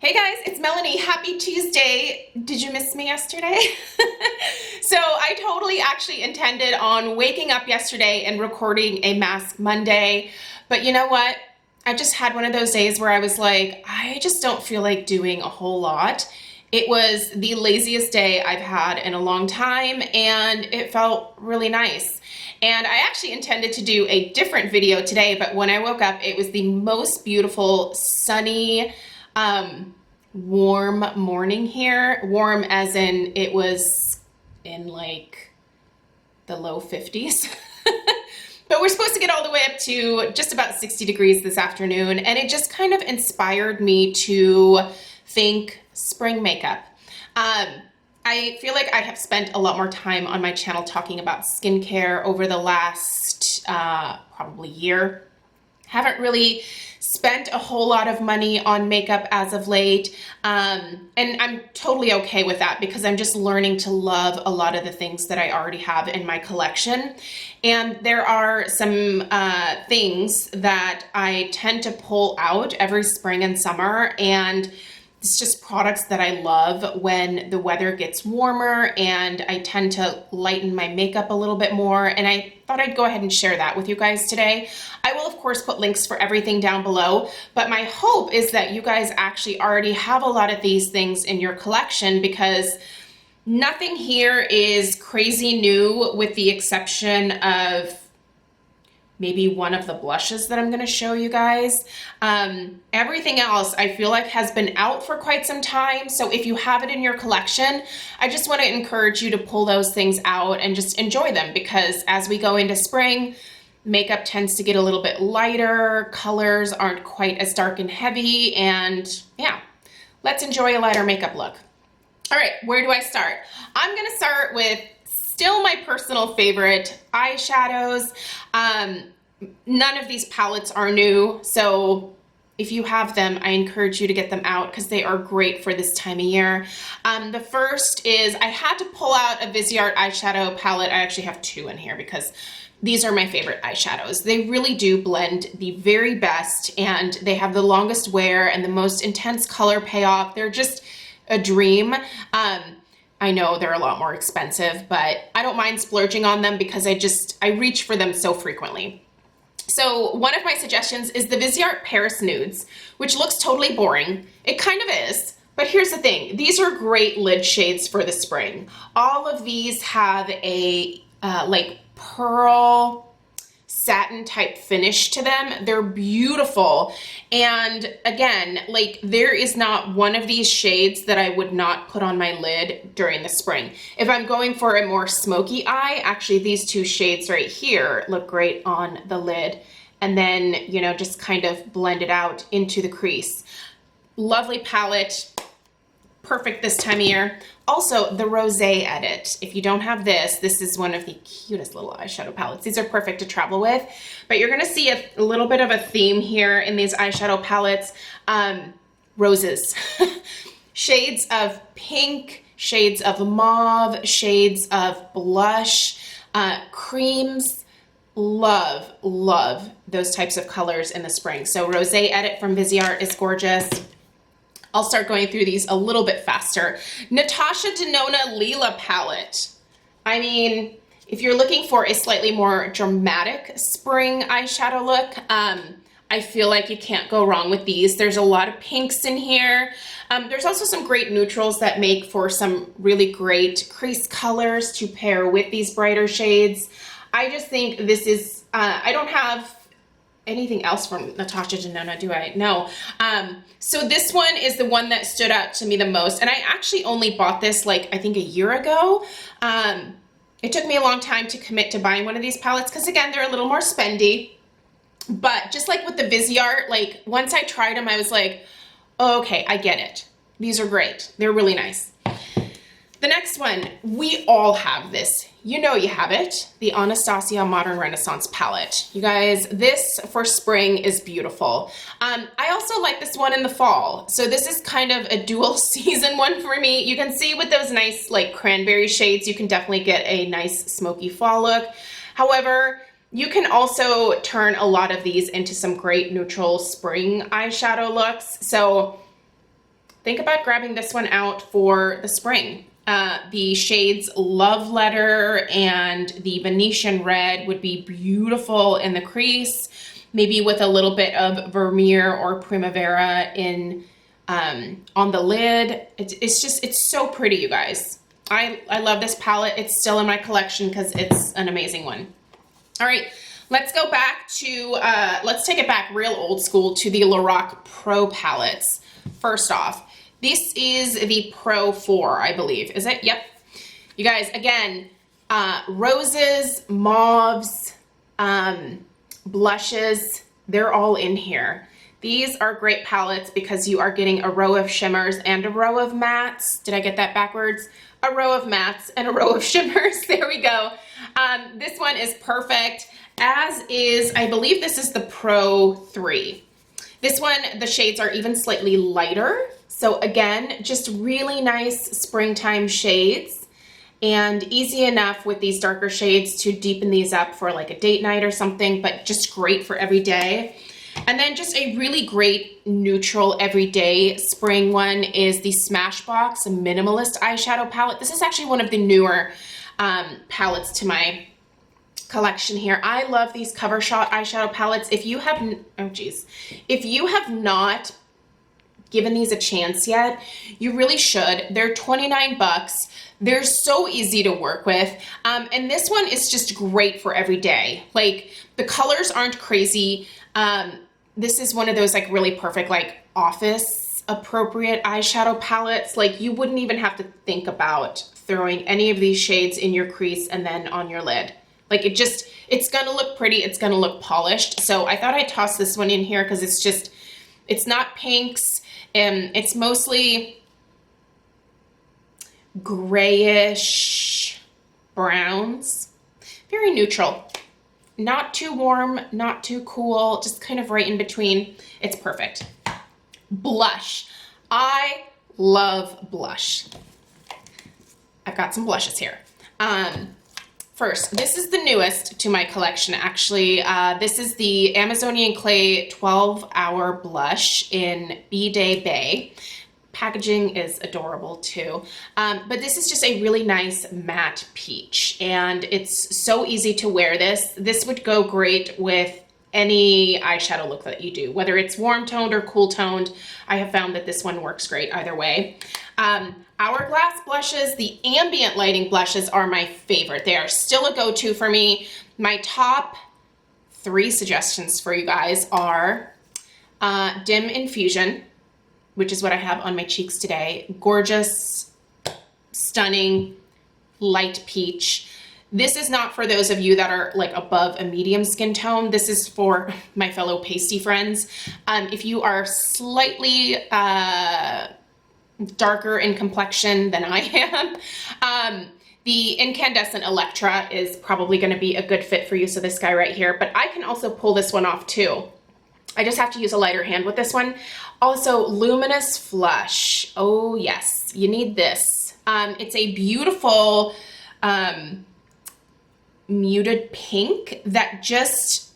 Hey guys, it's Melanie. Happy Tuesday. Did you miss me yesterday? So I totally actually intended on waking up yesterday and recording a Mask Monday, but you know what? I just had one of those days where I was like, I just don't feel like doing a whole lot. It was the laziest day I've had in a long time, and it felt really nice. And I actually intended to do a different video today, but when I woke up, it was the most beautiful, sunny, warm morning here. Warm as in it was in like the low 50s. But we're supposed to get all the way up to just about 60 degrees this afternoon, and it just kind of inspired me to think spring makeup. I feel like I have spent a lot more time on my channel talking about skincare over the last probably year. Haven't really spent a whole lot of money on makeup as of late, and I'm totally okay with that because I'm just learning to love a lot of the things that I already have in my collection. And there are some things that I tend to pull out every spring and summer, and it's just products that I love when the weather gets warmer and I tend to lighten my makeup a little bit more, and I thought I'd go ahead and share that with you guys today. I will of course put links for everything down below, but my hope is that you guys actually already have a lot of these things in your collection because nothing here is crazy new with the exception of maybe one of the blushes that I'm going to show you guys. Everything else I feel like has been out for quite some time. So if you have it in your collection, I just want to encourage you to pull those things out and just enjoy them, because as we go into spring, makeup tends to get a little bit lighter, colors aren't quite as dark and heavy, and yeah, let's enjoy a lighter makeup look. All right, where do I start? I'm going to start with still my personal favorite, eyeshadows. None of these palettes are new, so if you have them, I encourage you to get them out because they are great for this time of year. The first is, I had to pull out a Viseart eyeshadow palette. I actually have two in here because these are my favorite eyeshadows. They really do blend the very best, and they have the longest wear and the most intense color payoff. They're just a dream. I know they're a lot more expensive, but I don't mind splurging on them because I reach for them so frequently. So one of my suggestions is the Viseart Paris Nudes, which looks totally boring. It kind of is, but here's the thing. These are great lid shades for the spring. All of these have a like pearl satin type finish to them. They're beautiful. And again, like there is not one of these shades that I would not put on my lid during the spring. If I'm going for a more smoky eye, actually these two shades right here look great on the lid. And then, you know, just kind of blend it out into the crease. Lovely palette. Perfect this time of year. Also, the Rosé Edit. If you don't have this, this is one of the cutest little eyeshadow palettes. These are perfect to travel with, but you're gonna see a little bit of a theme here in these eyeshadow palettes. Roses. Shades of pink, shades of mauve, shades of blush, creams. Love, love those types of colors in the spring. So Rosé Edit from Viseart is gorgeous. I'll start going through these a little bit faster. Natasha Denona Lila palette. I mean, if you're looking for a slightly more dramatic spring eyeshadow look, I feel like you can't go wrong with these. There's a lot of pinks in here. There's also some great neutrals that make for some really great crease colors to pair with these brighter shades. I just think this is, I don't have anything else from Natasha Denona, do I? No. So this one is the one that stood out to me the most, and I actually only bought this like I think a year ago. It took me a long time to commit to buying one of these palettes because again, they're a little more spendy. But just like with the Viseart, like once I tried them, I was like, oh, okay, I get it. These are great. They're really nice. The next one, we all have this. You know you have it. The Anastasia Modern Renaissance palette. You guys, this for spring is beautiful. I also like this one in the fall. So this is kind of a dual season one for me. You can see with those nice like cranberry shades, you can definitely get a nice smoky fall look. However, you can also turn a lot of these into some great neutral spring eyeshadow looks. So think about grabbing this one out for the spring. The shades Love Letter and the Venetian Red would be beautiful in the crease, maybe with a little bit of Vermeer or Primavera in on the lid. It's so pretty, you guys. I love this palette. It's still in my collection because it's an amazing one. All right, let's go back to, let's take it back real old school to the Lorac Pro palettes. First off, this is the Pro 4, I believe. Is it? Yep. You guys, again, roses, mauves, blushes, they're all in here. These are great palettes because you are getting a row of shimmers and a row of mattes. Did I get that backwards? A row of mattes and a row of shimmers. There we go. This one is perfect, as is, I believe this is the Pro 3. This one, the shades are even slightly lighter. So again, just really nice springtime shades, and easy enough with these darker shades to deepen these up for like a date night or something, but just great for every day. And then just a really great neutral everyday spring one is the Smashbox Minimalist Eyeshadow Palette. This is actually one of the newer palettes to my collection here. I love these Cover Shot eyeshadow palettes. If you have, if you have not given these a chance yet, you really should. They're 29 bucks. They're so easy to work with. And this one is just great for every day. Like, the colors aren't crazy. This is one of those like really perfect, like office appropriate eyeshadow palettes. Like, you wouldn't even have to think about throwing any of these shades in your crease and then on your lid. Like, it's gonna look pretty, it's gonna look polished. So I thought I'd toss this one in here because it's not pinks, and it's mostly grayish browns, very neutral. Not too warm, not too cool, just kind of right in between. It's perfect. Blush. I love blush. I've got some blushes here. First, this is the newest to my collection, actually. This is the Amazonian Clay 12-Hour Blush in B-Day Bay. Packaging is adorable too. But this is just a really nice matte peach, and it's so easy to wear this. This would go great with any eyeshadow look that you do, whether it's warm toned or cool toned. I have found that this one works great either way. Hourglass blushes, the ambient lighting blushes are my favorite. They are still a go-to for me. My top 3 suggestions for you guys are Dim Infusion, which is what I have on my cheeks today. Gorgeous, stunning, light peach. This is not for those of you that are like above a medium skin tone. This is for my fellow pasty friends. If you are slightly darker in complexion than I am, the Incandescent Electra is probably gonna be a good fit for you, so this guy right here. But I can also pull this one off too. I just have to use a lighter hand with this one. Also, Luminous Flush. Oh yes, you need this. It's a beautiful muted pink that just,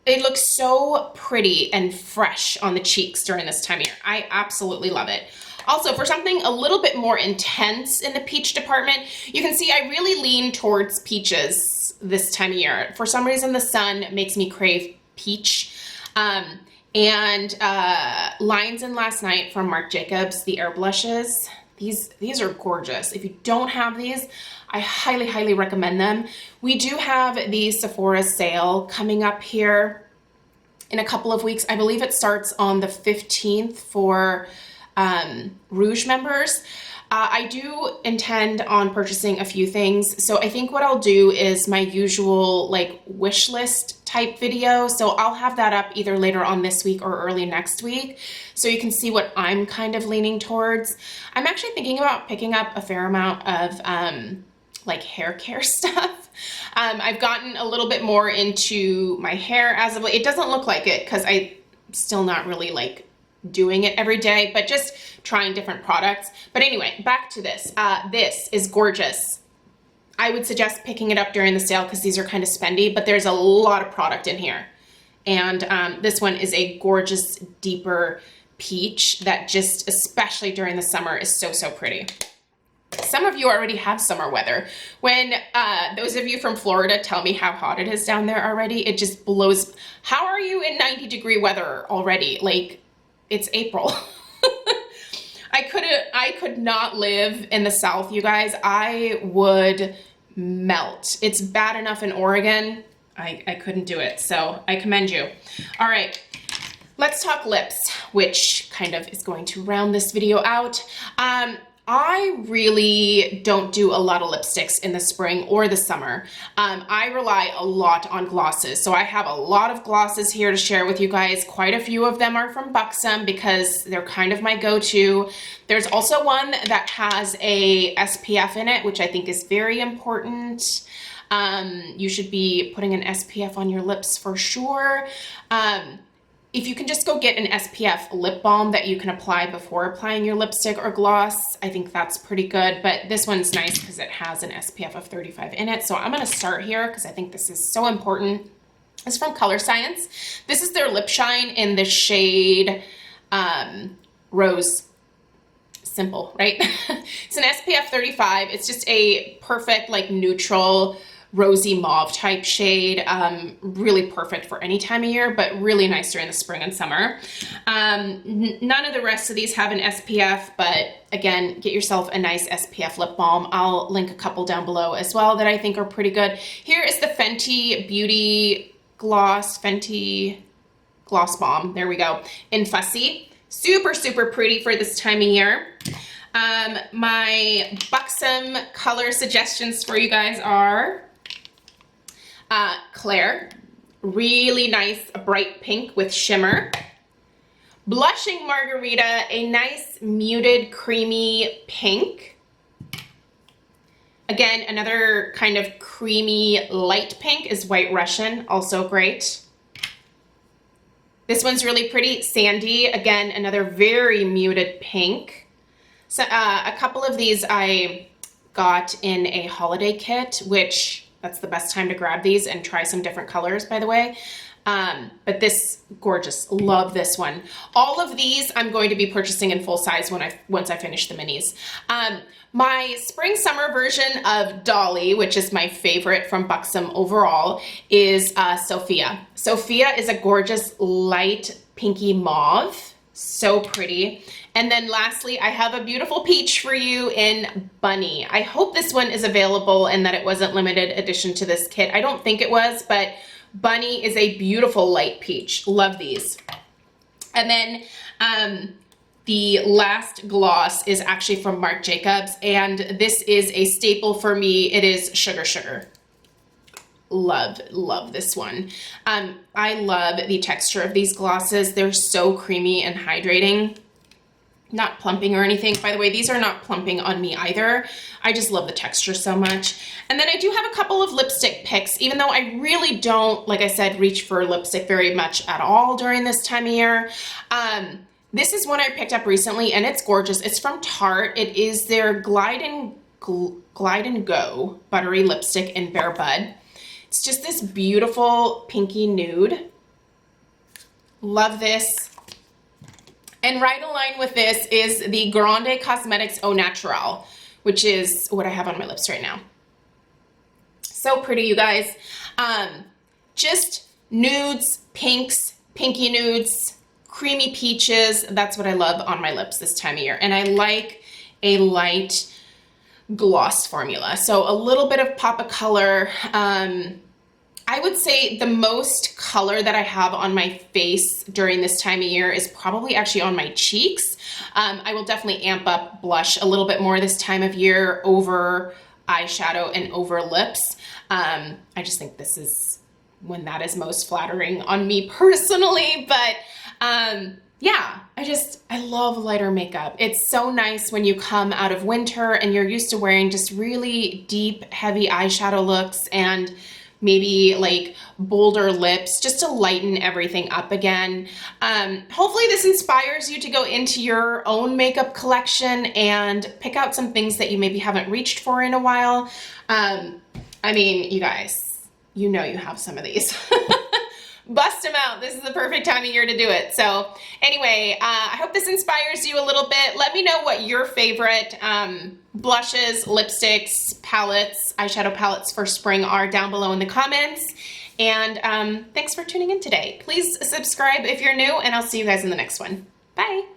it looks so pretty and fresh on the cheeks during this time of year. I absolutely love it. Also, for something a little bit more intense in the peach department, you can see I really lean towards peaches this time of year. For some reason, the sun makes me crave peach. Lines in Last Night from Marc Jacobs, the air blushes. These are gorgeous. If you don't have these, I highly, highly recommend them. We do have the Sephora sale coming up here in a couple of weeks. I believe it starts on the 15th for Rouge members. I do intend on purchasing a few things. So I think what I'll do is my usual like wish list type video. So I'll have that up either later on this week or early next week, so you can see what I'm kind of leaning towards. I'm actually thinking about picking up a fair amount of like hair care stuff. I've gotten a little bit more into my hair as of late. It doesn't look like it because I'm still not really like doing it every day, but just trying different products. But anyway, back to this. This is gorgeous. I would suggest picking it up during the sale because these are kind of spendy, but there's a lot of product in here. And this one is a gorgeous, deeper peach that just, especially during the summer, is so, so pretty. Some of you already have summer weather. When those of you from Florida tell me how hot it is down there already, it just blows. How are you in 90-degree weather already? Like, it's April. I could not live in the South, you guys. I would melt. It's bad enough in Oregon. I couldn't do it. So I commend you. All right, let's talk lips, which kind of is going to round this video out. I really don't do a lot of lipsticks in the spring or the summer. I rely a lot on glosses. So I have a lot of glosses here to share with you guys. Quite a few of them are from Buxom because they're kind of my go-to. There's also one that has a SPF in it, which I think is very important. You should be putting an SPF on your lips for sure. If you can just go get an SPF lip balm that you can apply before applying your lipstick or gloss, I think that's pretty good. But this one's nice because it has an SPF of 35 in it. So I'm going to start here because I think this is so important. It's from Color Science. This is their lip shine in the shade Rose Simple, right? It's an SPF 35. It's just a perfect, like, neutral rosy mauve type shade. Really perfect for any time of year, but really nice during the spring and summer. None of the rest of these have an SPF, but again, get yourself a nice SPF lip balm. I'll link a couple down below as well that I think are pretty good. Here is the Fenty Beauty Gloss, Fenty Gloss Balm. There we go. In Fussy. Super, super pretty for this time of year. My Buxom color suggestions for you guys are Claire, really nice bright pink with shimmer. Blushing Margarita, a nice muted creamy pink. Again, another kind of creamy light pink is White Russian, also great. This one's really pretty, Sandy, again, another very muted pink. So a couple of these I got in a holiday kit, which that's the best time to grab these and try some different colors, by the way. But this, gorgeous, love this one. All of these I'm going to be purchasing in full size once I finish the minis. My spring summer version of Dolly, which is my favorite from Buxom overall, is Sophia. Sophia is a gorgeous light pinky mauve, so pretty. And then lastly, I have a beautiful peach for you in Bunny. I hope this one is available and that it wasn't limited edition to this kit. I don't think it was, but Bunny is a beautiful light peach. Love these. And then the last gloss is actually from Marc Jacobs, and this is a staple for me. It is Sugar Sugar. Love, love this one. I love the texture of these glosses. They're so creamy and hydrating. Not plumping or anything. By the way, these are not plumping on me either. I just love the texture so much. And then I do have a couple of lipstick picks, even though I really don't, like I said, reach for lipstick very much at all during this time of year. This is one I picked up recently, and it's gorgeous. It's from Tarte. It is their Glide and Go Buttery Lipstick in Bare Bud. It's just this beautiful pinky nude. Love this. And right aligned with this is the Grande Cosmetics Au Naturel, which is what I have on my lips right now. So pretty, you guys. Just nudes, pinks, pinky nudes, creamy peaches. That's what I love on my lips this time of year. And I like a light gloss formula. So a little bit of pop of color. I would say the most color that I have on my face during this time of year is probably actually on my cheeks. I will definitely amp up blush a little bit more this time of year over eyeshadow and over lips. I just think this is when that is most flattering on me personally, but yeah, I love lighter makeup. It's so nice when you come out of winter and you're used to wearing just really deep, heavy eyeshadow looks and maybe like bolder lips, just to lighten everything up again. Hopefully this inspires you to go into your own makeup collection and pick out some things that you maybe haven't reached for in a while. I mean, you guys, you know you have some of these. Bust them out. This is the perfect time of year to do it. So anyway, I hope this inspires you a little bit. Let me know what your favorite blushes, lipsticks, palettes, eyeshadow palettes for spring are down below in the comments. And thanks for tuning in today. Please subscribe if you're new, and I'll see you guys in the next one. Bye.